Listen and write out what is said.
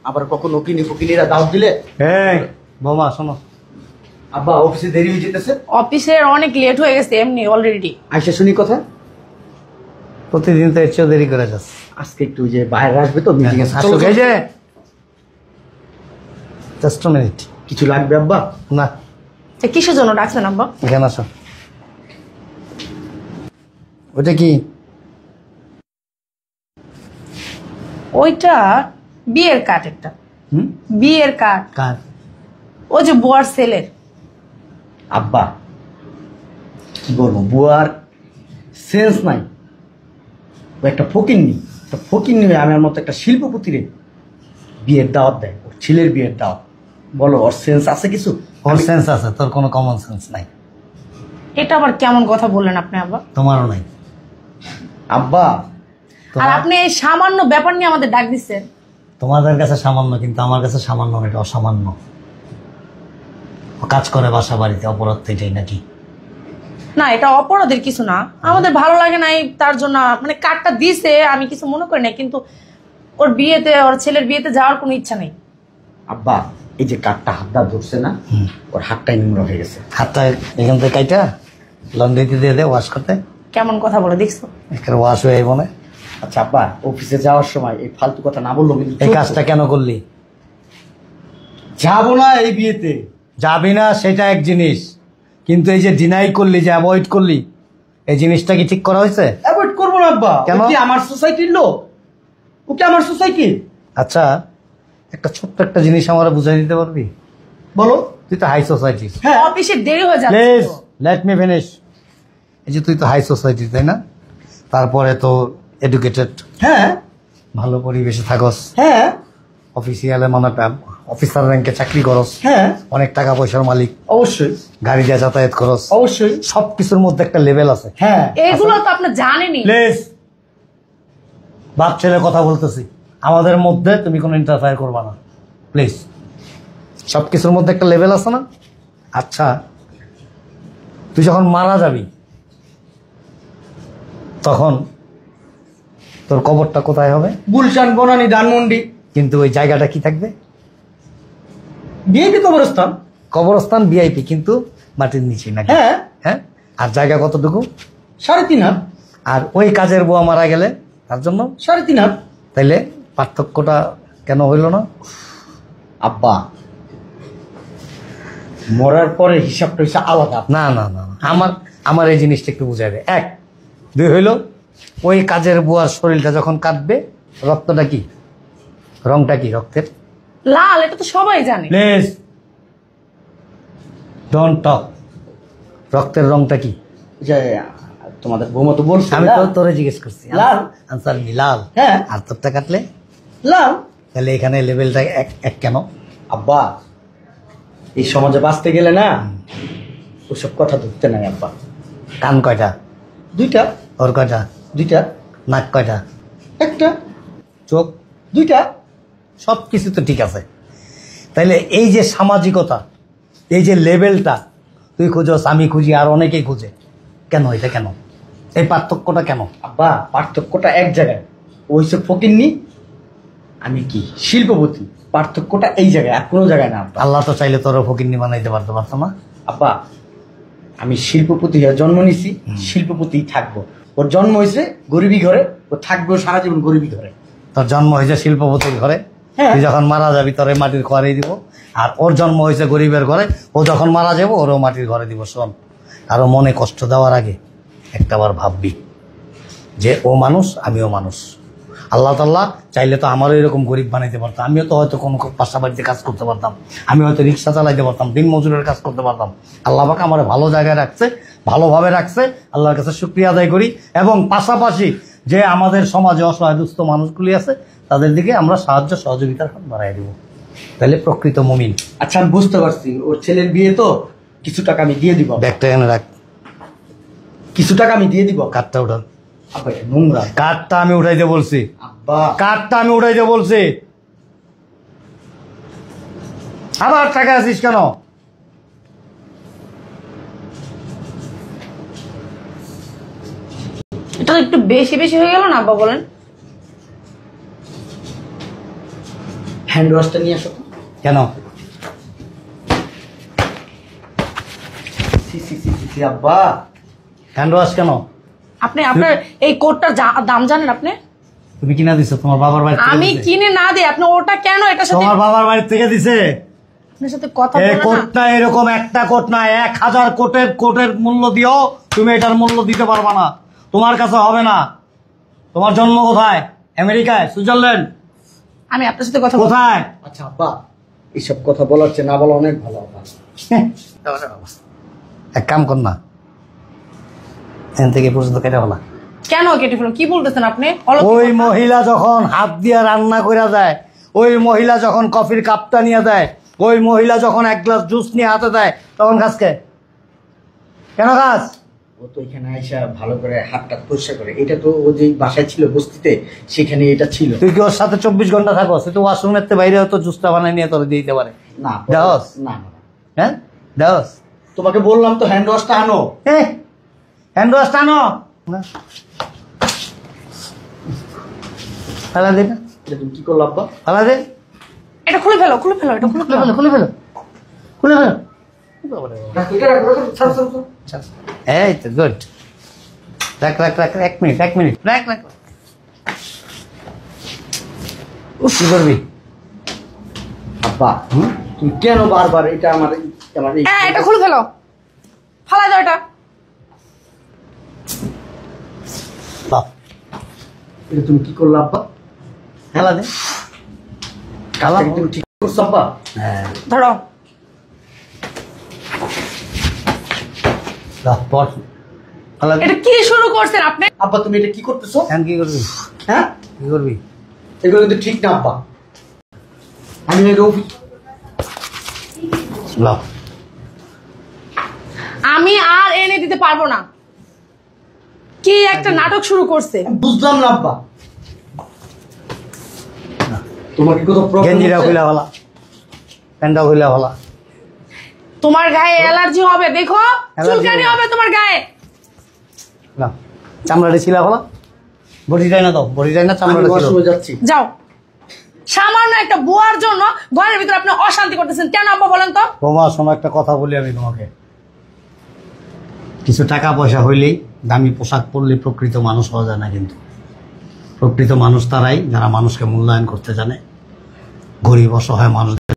আবার কখনো কিনিরা দাওয়াত দিলে। এই বোমা শোনো, আব্বা অফিসে দেরি হয়ে যেতেছে। অফিসের অনেক লেট হয়ে গেছে এমনি অলরেডি। আইসা শুনি কথা, প্রতিদিন তো এর চেয়েও দেরি করে যাস। আজকে একটু যে বাইরে আসবে তো মিটিং আছে। আসো এই যে জাস্ট আ মিনিট। কিছু লাগবে আব্বা? না। কিসের জন্য ডাকছেন আব্বা? এখানে আসো। ওটা কি? ওইটা বিয়ের কার্ড একটা। বিয়ের কার্ড। কার? ও যে বুয়ার ছেলের। আব্বা কি বলবো, বুয়ার সেন্স নাই। ও একটা ফকিন্নি, হয়ে আমার মতো একটা শিল্পপতিরে বিয়ের দাওয়াত দেয়, ওর ছেলের বিয়ের দাওয়াত। বলো ওর সেন্স আছে কিছু? ওর সেন্স আছে, তোর কোনো কমন সেন্স নাই। এটা আবার কেমন কথা বললেন আপনি আব্বা? তোমারও নাই আব্বা। আর আপনি এই সামান্য ব্যাপার নিয়ে আমাদের ডাক দিচ্ছেন। তোমাদের কাছে সামান্য, কিন্তু আমার কাছে সামান্য এটা অসামান্য। ও কাজ করে বাসা বাড়িতে, অপরাধ তো এটাই নাকি? না, এটা অপরাধের কিছু না, আমাদের ভালো লাগে নাই তার জন্য মানে কার্ডটা দিছে, আমি কিছু মনে করি না, কিন্তু ওর বিয়েতে, ওর ছেলের বিয়েতে যাওয়ার কোনো ইচ্ছা নেই। আব্বা এই যে কাঠটা হাতটা ধরছে না, ওর হাতটাই নোংরা হয়ে গেছে। হাতটা এখান থেকে কাইটা লন্ড্রিতে দিয়ে দে ওয়াশ করতে। কেমন কথা বলে দেখছো? এখানে ওয়াশ হয়ে মনে। আচ্ছা আব্বা, অফিসে যাওয়ার সময় এই ফালতু কথা না বললো কিন্তু। এই কাজটা কেন করলি? যাবো না এই বিয়েতে। যাবি না সেটা এক জিনিস, কিন্তু এই যে ডিনাই করলি, যে অ্যাভয়েড করলি, এই জিনিসটা কি ঠিক করা হয়েছে? অ্যাভয়েড করবো না আব্বা। কেন? ও কি আমার সোসাইটির লোক? ও কি আমার সোসাইটি? আচ্ছা, একটা ছোট্ট একটা জিনিস আমার বুঝাই দিতে পারবি? বলো। তুই তো হাই সোসাইটি। হ্যাঁ। অফিসে দেরি হয়ে যাচ্ছে প্লিজ তো। Let me finish. এই যে তুই তো হাই সোসাইটি, তাই না? তারপরে তো এডুকেটেড, হ্যাঁ ভালো পরিবেশে থাকস, হ্যাঁ অফিসিয়ালে মানে অফিসার র্যাঙ্কে চাকরি করস, হ্যাঁ অনেক টাকা পয়সার মালিক, অবশ্যই গাড়ি দিয়ে যাতায়াত করস, অবশ্যই। সবকিছুর মধ্যে একটা লেভেল আছে। হ্যাঁ এগুলো তো আপনি জানেনই। প্লিজ, বাপ ছেলে কথা বলতেছি, আমাদের মধ্যে তুমি কোনো ইন্টারফেয়ার করবা না প্লিজ। সবকিছুর মধ্যে একটা লেভেল আছে না? আচ্ছা, তুই যখন মারা যাবি তখন তোর কবরটা কোথায় হবে? গুলশান, বনানী, ধানমন্ডি। কিন্তু ওই জায়গাটা কি থাকবে? বিএপি কবরস্থান। কবরস্থান ভিআইপি, কিন্তু মাটির নিচে নাকি? হ্যাঁ হ্যাঁ। আর জায়গা কতটুকু? 3.5 হাত। আর ওই কাজের বুয়া মারা গেলে তার জন্য 3.5 হাত। তাইলে পার্থক্যটা কেন হইল না? আব্বা মরার পরে হিসাবটা হচ্ছে আলাদা। না না না, আমার এই জিনিসটা একটু বুঝাই দে। 1 2 হইল, ওই কাজের বুয়ার শরীরটা যখন কাটবে, রক্তটা কি, রংটা কি রক্তের? লাল, এটা তো সবাই জানে। Please don't talk. রক্তের রংটা কি? যে তোমাদের বৌমা তো বলছে। আমি তো তোরে জিজ্ঞেস করছি। লাল। আনসার মি লাল। হ্যাঁ। আর তোরটা কাটলে লাল। তাহলে এখানে লেভেলটা এক কেন? আব্বা এই সমাজে বাঁচতে গেলে না ওসব কথা ধরতে নাই আব্বা। কান কয়টা? 2টা। ওর কয়টা? 2টা। নাক কয়টা? 1টা। চোখ? 2টা। সব কিছু তো ঠিক আছে, তাইলে এই যে সামাজিকতা, এই যে লেভেলটা তুই খুঁজোস, আমি খুঁজি, আর অনেকেই খুঁজে, কেন? এটা কেন? এই পার্থক্যটা কেন? আব্বা পার্থক্যটা এক জায়গায়, ওই সব ফকিন্নি, আমি কি শিল্পপতি। পার্থক্যটা এই জায়গায়, আর কোনো জায়গায় না আব্বা। আল্লাহ তো চাইলে তোর ফকিন্নি বানাইতে পারতো না? আব্বা আমি শিল্পপতি হয়ে জন্ম নিছি, শিল্পপতি থাকবো। ওর জন্ম হয়েছে গরিবী ঘরে, ও থাকবো সারা জীবন গরিবী ঘরে। তোর জন্ম হয়েছে শিল্পপতির ঘরে, হ্যাঁ। তুই যখন মারা যাবি তোরে মাটির ঘরে দিব। আর ওর জন্ম হয়েছে গরিবের ঘরে, ও যখন মারা যাবো ওরও মাটির ঘরে দিব। শোন, আরো মনে কষ্ট দেওয়ার আগে একটাবার ভাববি যে ও মানুষ, আমিও মানুষ। আল্লাহ তাআলা চাইলে তো আমারও এরকম গরিব বানাইতে পারতাম, আমিও তো হয়তো কোনো বাসা বাড়িতে কাজ করতে পারতাম, আমি হয়তো রিক্সা চালাইতে পারতাম, দিন মজুরের কাজ করতে পারতাম। আল্লাহ পাক আমার ভালো জায়গায় রাখছে, ভালোভাবে রাখছে, আল্লাহর কাছে শুকরিয়া আদায় করি। এবং পাশাপাশি যে আমাদের সমাজে অসহায় দুস্থ মানুষগুলি আছে তাদের দিকে আমরা সাহায্য সহযোগিতার হাত বাড়াই দেবো, তাহলে প্রকৃত মুমিন। আচ্ছা আমি বুঝতে পারছি, ওর ছেলের বিয়ে তো কিছু টাকা আমি দিয়ে দিব। ব্যাগটা এনে রাখ। কিছু টাকা আমি দিয়ে দিব। কাঠটা উঠান। আব্বা এটা নোংরা। কাঠটা আমি উঠাইতে বলছি। আব্বা কাঠটা আমি উঠাইতে বলছি। আবার টাকা আছিস কেন? এটা তো একটু বেশি বেশি হয়ে গেল না আব্বা, বলেন? হ্যান্ড ওয়াশটা নিয়ে আসো তো। কেন? সি সি সি সি সি, আব্বা হ্যান্ড ওয়াশ কেন? আপনি আপনার এই কোটটার দাম জানেন আপনি? তুমি কিনা দিছো তোমার বাবার বাড়ি থেকে? আমি দিছে? কিনে না দিই আপনি ওটা কেন এটার সাথে তোমার বাবার বাড়ি থেকে দিছে? আপনার সাথে কথা এই বলে না কোটটা এরকম একটা কোট না, 1000 কোটের মূল্য দিও, তুমি এটার মূল্য দিতে পারবা না, তোমার কাছে হবে না। তোমার জন্ম কোথায়? আমেরিকায়, সুইজারল্যান্ড, আমি আপনার সাথে কথা বলবো। কোথায়? আচ্ছা আব্বা, এইসব কথা বলার চেয়ে না বলা অনেক ভালো আব্বা। এক কাম কর না, এখান থেকে পর্যন্ত কেটে বলা। কেন কেটে ফেলুন? কি বলতেছেন আপনি? ওই মহিলা যখন হাত দিয়া রান্না করে দেয়, ওই মহিলা যখন কফির কাপটা নিয়ে দেয়, ওই মহিলা যখন এক গ্লাস জুস নিয়ে হাতে দেয়, তখন খাসকে কেন খাস? ও তো এখানে আইসা ভালো করে হাতটা পরিষ্কার করে। এটা তো ও যে বাসায় ছিল বস্তিতে, সেখানে এটা ছিল। তুই কি ওর সাথে 24 ঘন্টা থাকো? তুই তো ওয়াশরুমের বাইরে হয়তো জুসটা বানাই নিয়ে তোর দিতে পারে। না দাওস? না না, হ্যাঁ দাওস? তোমাকে বললাম তো হ্যান্ড ওয়াশটা আনো। হ্যান্ড ওয়াশটা আনো। ফালা দে না, এটা তুমি কি করলো আব্বা? ফালা দে, এটা খুলে ফেলো, খুলে ফেলো, এটা খুলে খুলে ফেলো। ফেলো, খুলে ফেলো, খুলে ফেলো। রাখো, এটা রাখো, রাখো, ছাড়ো, ছাড়ো, ছাড়ো। এই তো গুড। রাখ রাখ রাখ, 1 মিনিট, 1 মিনিট, রাখ রাখ। কি করবি? আব্বা তুমি কেন বারবার এটা আমার হ্যাঁ এটা খুলে ফেলো, ফালাই দাও এটা। বাহ, এটা তুমি কি করলো আব্বা? ফালা দে। কাজটা কি তুমি ঠিক করছো আব্বা? হ্যাঁ, ধরো। বাহ, পর ফালা দে। এটা কি শুরু করছেন আপনি? আব্বা তুমি এটা কি করতেছো? এখন কি করবি? হ্যাঁ, কি করবি? এগুলো কিন্তু ঠিক না আব্বা। আমি এই অফিস লাও। আমি আর এনে দিতে পারবো না। কি একটা নাটক শুরু করছে। বুঝলাম না আব্বা, তোমার কি কোনো প্রবলেম? গেঞ্জিটা খুলে ফেলা, প্যান্টটা খুলে ফেলা। তোমার গায়ে অ্যালার্জি হবে, দেখো চুলকানি হবে তোমার গায়ে। না, চামড়াটা ছিলা ফেলা, বডিটাই না দাও, বডিটাই না, আমি চামড়াটা ছিল। ওয়াশরুমে যাচ্ছি। যাও। সামান্য একটা বুয়ার জন্য ঘরের ভিতরে আপনি অশান্তি করতেছেন কেন আব্বা বলেন তো? তোমা শোনো, একটা কথা বলি আমি তোমাকে। কিছু টাকা পয়সা হইলেই, দামি পোশাক পরলে প্রকৃত মানুষ হওয়া যায় না। কিন্তু প্রকৃত মানুষ তারাই যারা মানুষকে মূল্যায়ন করতে জানে। গরিব অসহায় মানুষ